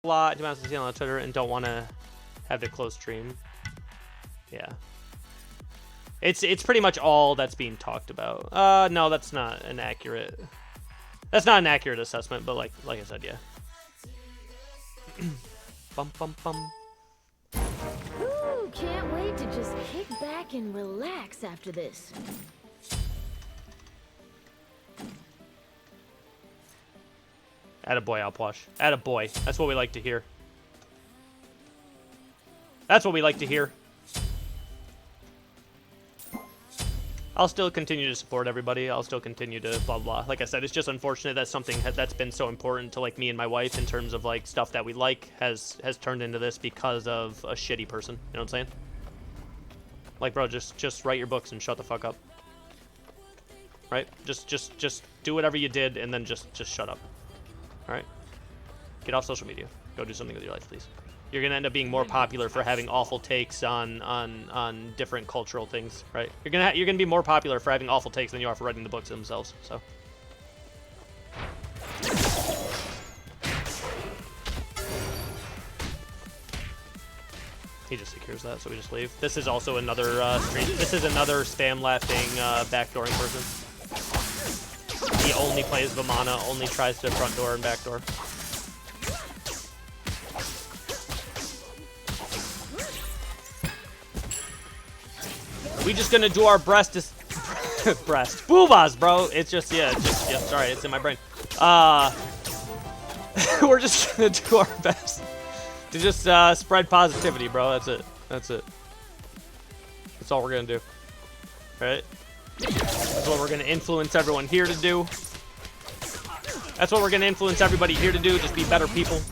a lot, to see on Twitter, and don't want to have to close stream. Yeah. It's pretty much all that's being talked about. No, that's not an accurate. That's not an accurate assessment, but like I said, yeah. Bum bum bum. Ooh, can't wait to just kick back and relax after this. Attaboy, Outwash. Attaboy. That's what we like to hear. That's what we like to hear. I'll still continue to support everybody. I'll still continue to blah blah. Like I said, it's just unfortunate that something that's been so important to like me and my wife in terms of like stuff that we like has turned into this because of a shitty person. You know what I'm saying? Like, bro, just write your books and shut the fuck up. Right? Just do whatever you did and then just shut up. All right? Get off social media. Go do something with your life, please. You're gonna end up being more popular for having awful takes on different cultural things, right? You're gonna be more popular for having awful takes than you are for writing the books themselves. So. He just secures that, so we just leave. This is also another stream. This is another spam laughing backdooring person. He only plays Vamana, only tries to front door and backdoor. We just gonna do our breast boobas, bro. It's just yeah, sorry, it's in my brain. We're just gonna do our best to just spread positivity, bro. That's it. That's all we're gonna do. All right? That's what we're gonna influence everyone here to do. That's what we're gonna influence everybody here to do. Just be better people.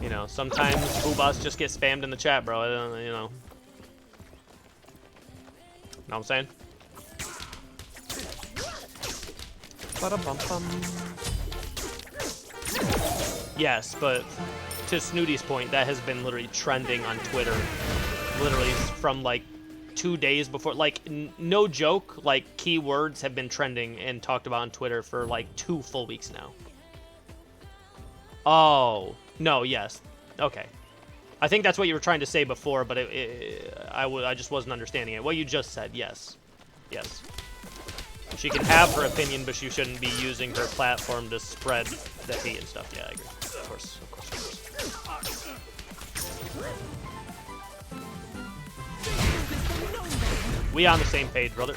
You know, sometimes boobas just get spammed in the chat, bro. You know. Know what I'm saying? Ba-da-bum-bum. Yes, but to Snooty's point, that has been literally trending on Twitter. Literally from like 2 days before. Like, no joke, like keywords have been trending and talked about on Twitter for like 2 full weeks now. Oh, no, yes. Okay. I think that's what you were trying to say before, but I just wasn't understanding it. What you just said, yes. Yes. She can have her opinion, but she shouldn't be using her platform to spread the hate and stuff. Yeah, I agree. Of course, of course, of course. We on the same page, brother.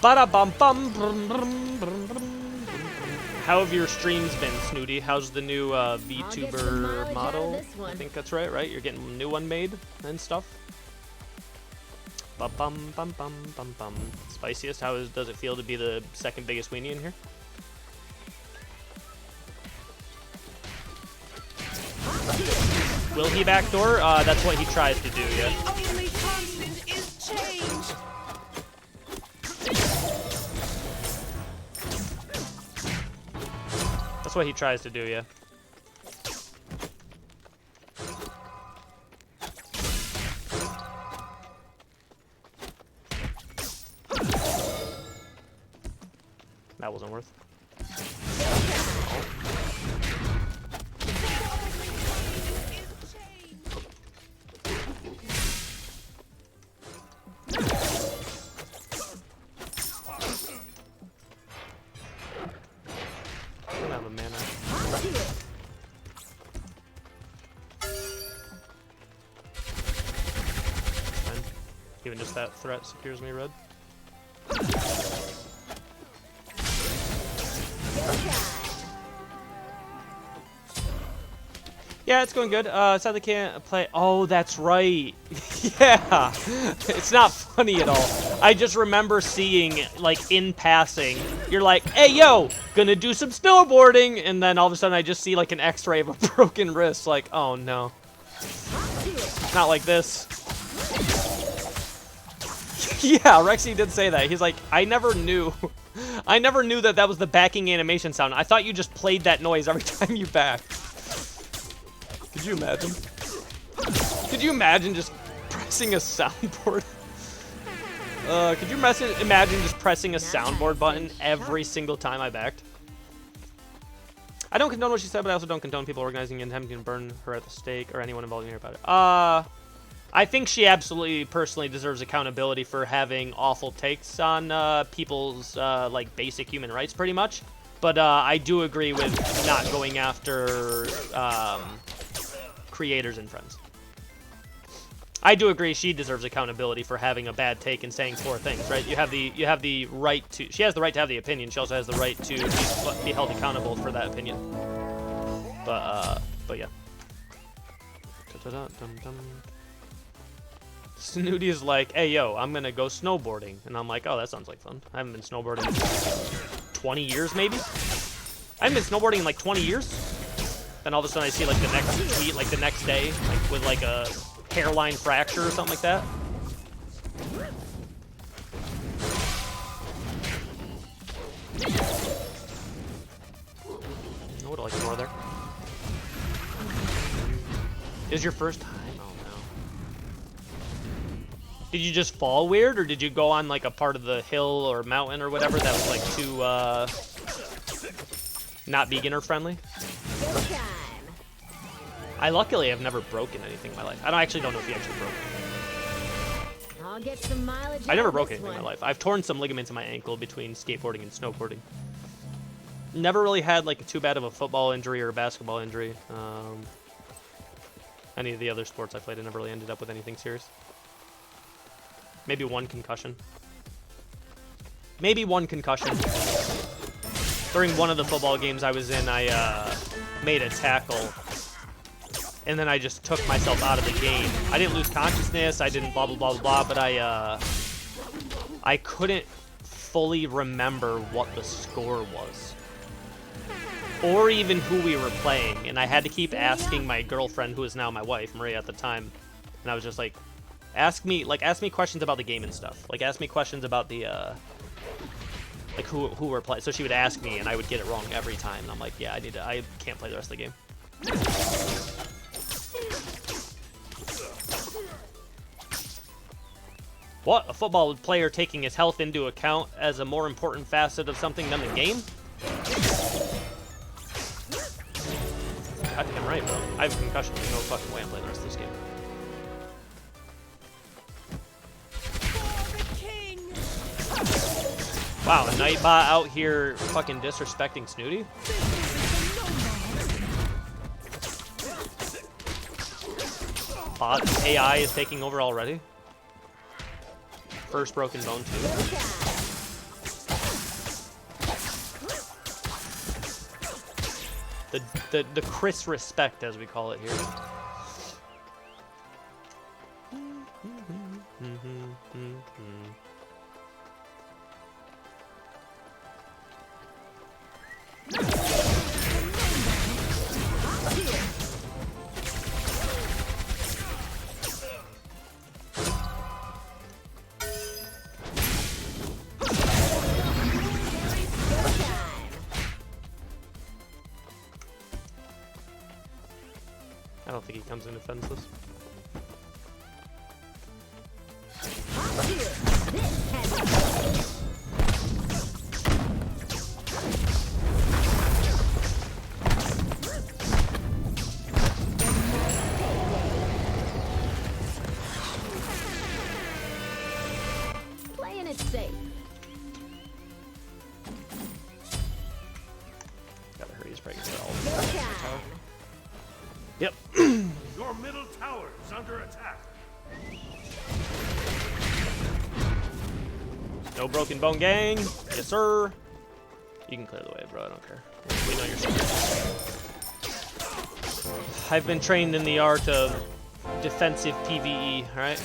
Ba-da-bum-bum. How have your streams been, Snooty? How's the new VTuber model? I think that's right? You're getting a new one made and stuff? Bum-bum-bum-bum-bum-bum. Spiciest, does it feel to be the second biggest weenie in here? Will he backdoor? That's what he tries to do, yeah. The only constant is change. That's what he tries to do, yeah. That wasn't worth. I don't have a mana. Fine. Even just that threat secures me red. Yeah, it's going good. Sadly can't play. Oh, that's right. Yeah. It's not funny at all. I just remember seeing, like, in passing, you're like, hey, yo, gonna do some snowboarding. And then all of a sudden I just see, like, an x-ray of a broken wrist. Like, oh, no. Not like this. Yeah, Rexy did say that. He's like, I never knew. I never knew that that was the backing animation sound. I thought you just played that noise every time you backed. Could you imagine? Could you imagine just pressing a soundboard? Could you imagine just pressing a soundboard button every single time I backed? I don't condone what she said, but I also don't condone people organizing and attempting to burn her at the stake or anyone involved in here about it. I think she absolutely personally deserves accountability for having awful takes on people's like basic human rights, pretty much. But I do agree with not going after creators and friends. I do agree she deserves accountability for having a bad take and saying poor things, right? You have the right to. She has the right to have the opinion. She also has the right to be held accountable for that opinion. But yeah. Snooty is like, hey yo, I'm gonna go snowboarding, and I'm like, oh, that sounds like fun. I haven't been snowboarding in 20 years, maybe. I haven't been snowboarding in like 20 years. Then all of a sudden I see like the next tweet, like the next day, like with like a hairline fracture or something like that. I would like more there. Is your first time? Oh no. Did you just fall weird, or did you go on like a part of the hill or mountain or whatever that was like too not beginner friendly? I luckily have never broken anything in my life. I actually don't know if he actually broke. I'll get some mileage. I never broke anything in my life. I've torn some ligaments in my ankle between skateboarding and snowboarding. Never really had like too bad of a football injury or a basketball injury. Any of the other sports I played, I never really ended up with anything serious. Maybe one concussion. Maybe one concussion. During one of the football games I was in, I made a tackle. And then I just took myself out of the game. I didn't lose consciousness. I didn't blah, blah, blah, blah, but I couldn't fully remember what the score was. Or even who we were playing. And I had to keep asking my girlfriend, who is now my wife, Maria at the time. And I was just like, ask me questions about the game and stuff. Like, ask me questions about the, like who we're playing. So she would ask me and I would get it wrong every time. And I'm like, yeah, I can't play the rest of the game. What? A football player taking his health into account as a more important facet of something than the game? I think I'm right, bro. I have a concussion. There's no fucking way I'm playing the rest of this game. Wow, a Nightbot out here fucking disrespecting Snooty? Bot AI is taking over already? First broken bone too. The Chris respect, as we call it here. I don't think he comes in defenseless. Playing it safe. Gotta hurry his pregnant all. Yep. Your middle tower is under attack. No broken bone gang. Yes, sir. You can clear the way, bro. I don't care. We know you're sorry. I've been trained in the art of defensive PvE, alright?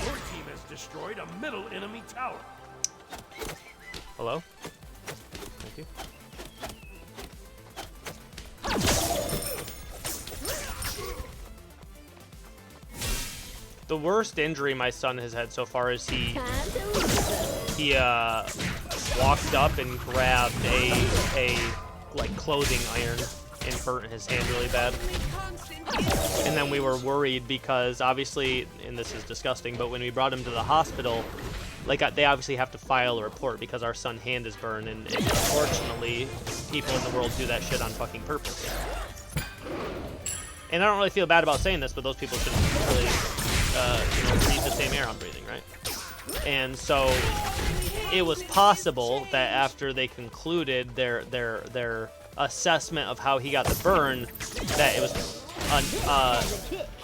Your team has destroyed a middle enemy tower. Hello? Thank you. The worst injury my son has had so far is he walked up and grabbed a like clothing iron and burnt his hand really bad. And then we were worried because obviously, and this is disgusting, but when we brought him to the hospital, like they obviously have to file a report because our son's hand is burned, and unfortunately, people in the world do that shit on fucking purpose. And I don't really feel bad about saying this, but those people shouldn't really, breathe the same air I'm breathing, right? And so it was possible that after they concluded their assessment of how he got the burn, that it was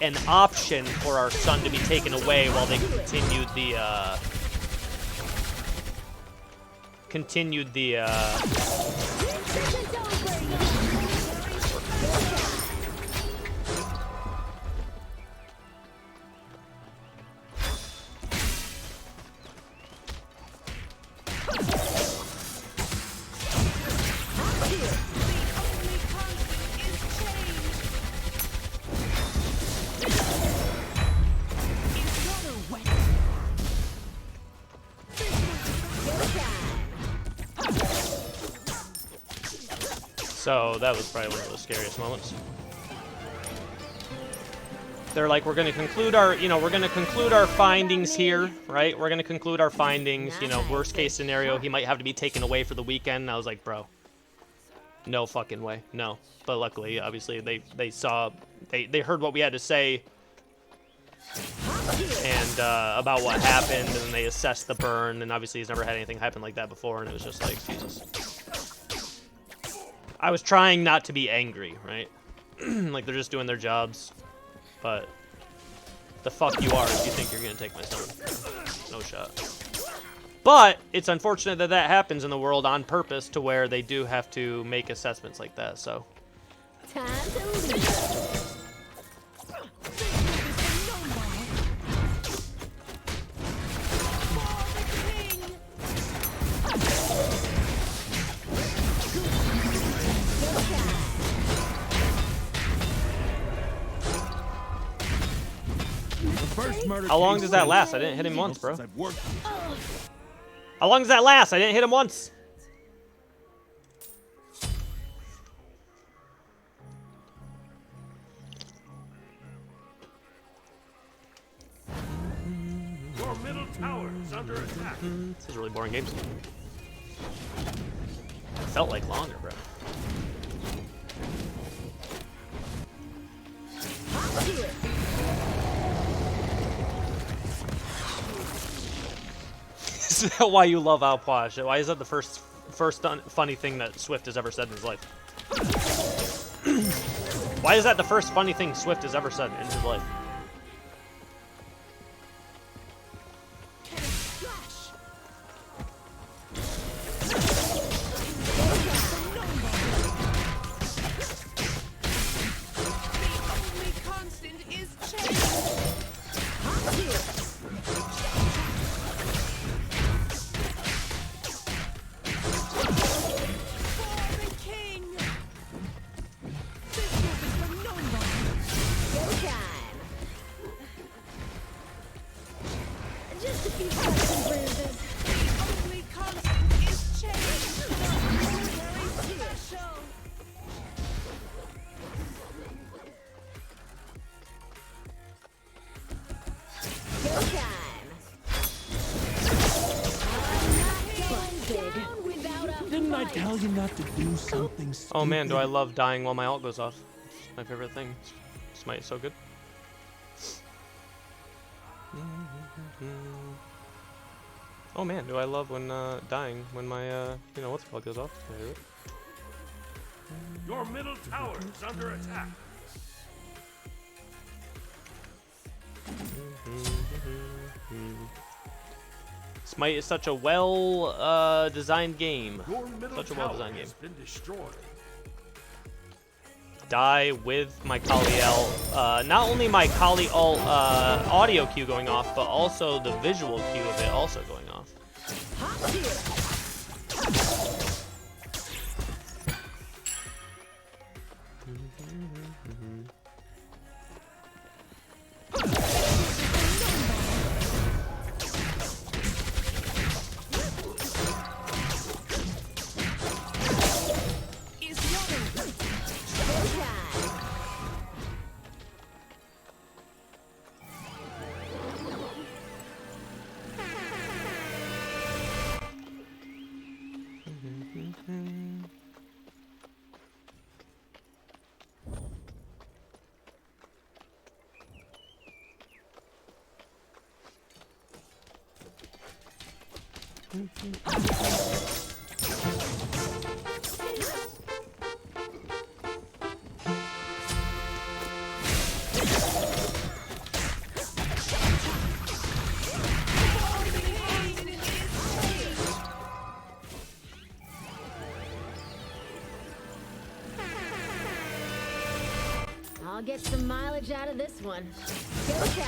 an option for our son to be taken away while they continued the So that was probably one of the scariest moments. They're like, we're going to conclude our findings here, right? We're going to conclude our findings, worst case scenario, he might have to be taken away for the weekend. And I was like, bro, no fucking way, no. But luckily, obviously, they heard what we had to say and about what happened, and they assessed the burn, and obviously he's never had anything happen like that before, and it was just like, Jesus. I was trying not to be angry, right? Like, they're just doing their jobs. But the fuck you are if you think you're gonna take my son. No shot. But it's unfortunate that that happens in the world on purpose to where they do have to make assessments like that, so. Time to leave. How long does that last? I didn't hit him once, bro. How long does that last? I didn't hit him once. Your middle tower is under attack. This is a really boring game. It felt like longer, bro. Is that why you love Alpoage? Why is that the first funny thing that Swift has ever said in his life? Why is that the first funny thing Swift has ever said in his life? Didn't I tell you not to do something stupid? Oh man, do I love dying while my ult goes off. It's my favorite thing. Smite is so good. Oh man, do I love when dying when my you know what's called goes off. Your middle tower is under attack. Smite is such a well designed game. Your middle Such a tower well-designed game. has been destroyed. Die with my Kali ult. Not only my Kali ult audio cue going off, but also the visual cue of it also going off. I'll get some mileage out of this one. Go time.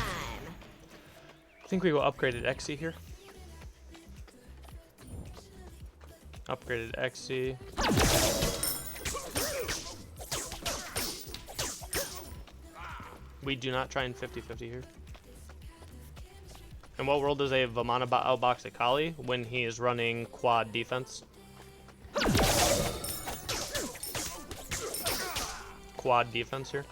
I think we will upgraded XC here. Upgraded XC. We do not try and 50-50 here. In what world does a Vamana outbox a Kali when he is running quad defense? Quad defense here.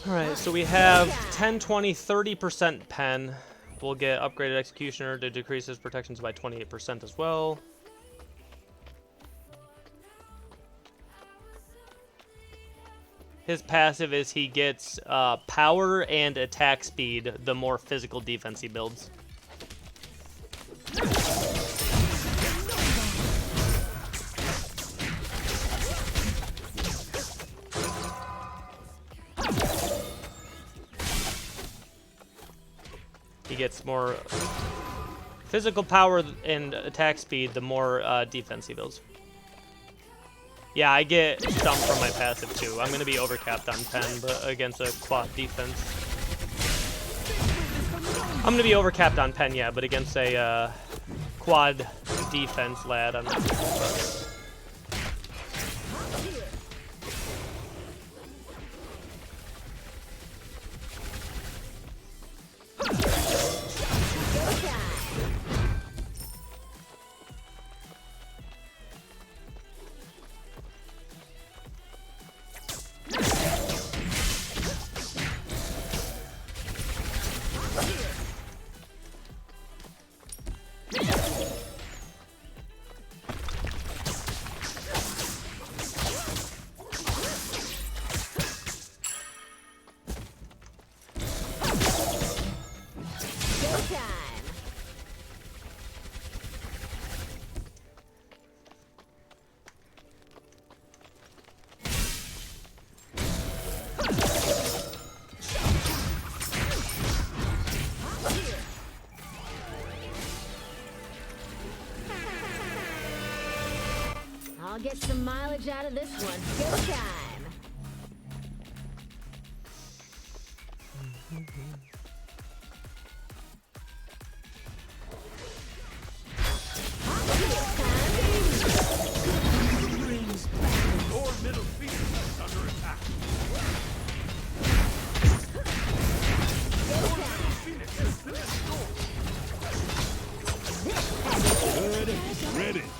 Alright, so we have 10, 20, 30% pen. We'll get upgraded executioner to decrease his protections by 28% as well. His passive is he gets power and attack speed the more physical defense he builds. He gets more physical power and attack speed the more defense he builds. Yeah, I get stumped from my passive too. I'm going to be overcapped on 10, but against a quad defense. I'm going to be overcapped on pen, yeah, but against a quad defense lad, I'm not. get some mileage out of this one. Go time. Your middle Phoenix is under attack. Your middle Phoenix has been destroyed. Good riddance.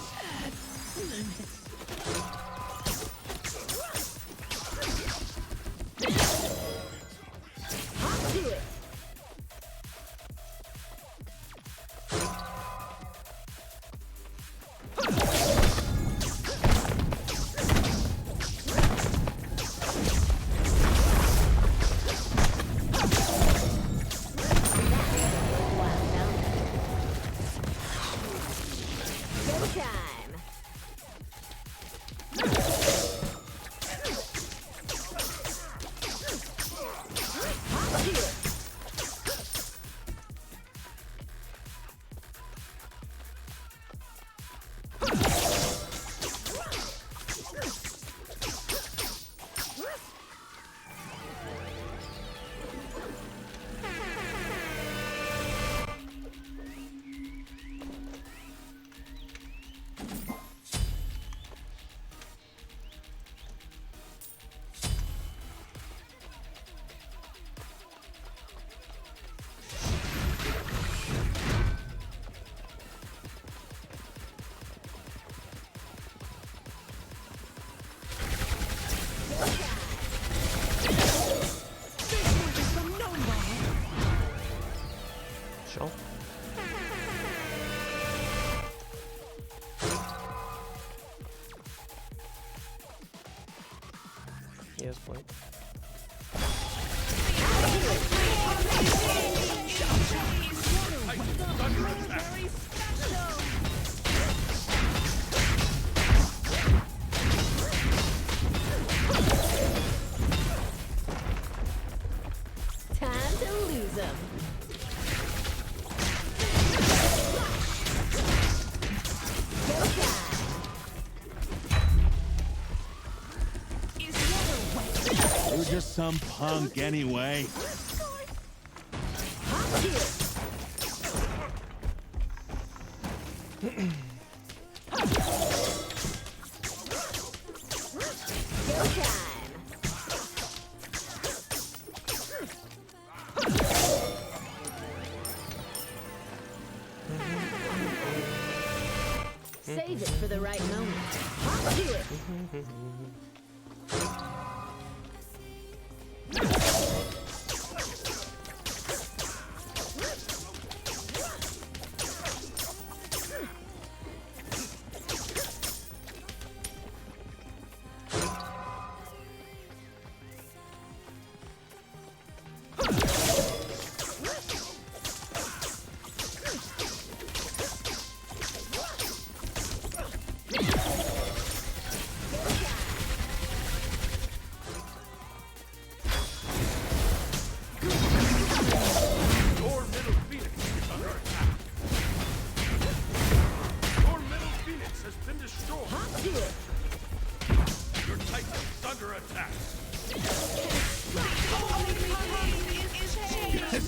Sure. Yes, Blake. Time to lose them. You're just some punk anyway. Save it for the right moment. Hop to it.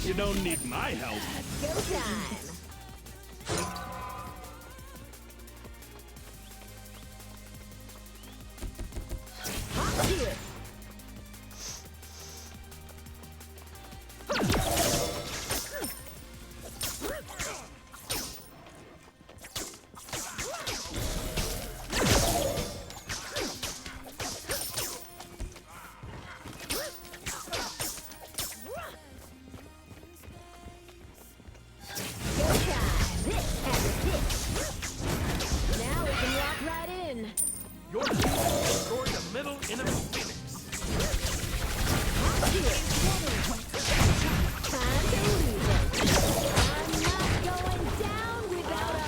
You don't need my help. Go time. Hop to it. Your team has destroyed a middle enemy Phoenix. Time to lose it. I'm not going down without a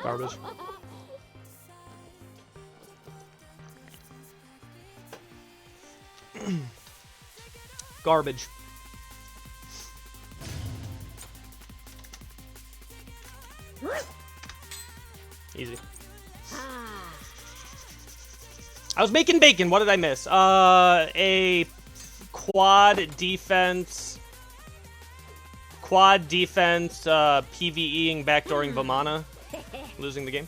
Garbage. Garbage. Easy. Ah. I was making bacon. What did I miss? A quad defense, PvEing, backdooring Vamana, losing the game.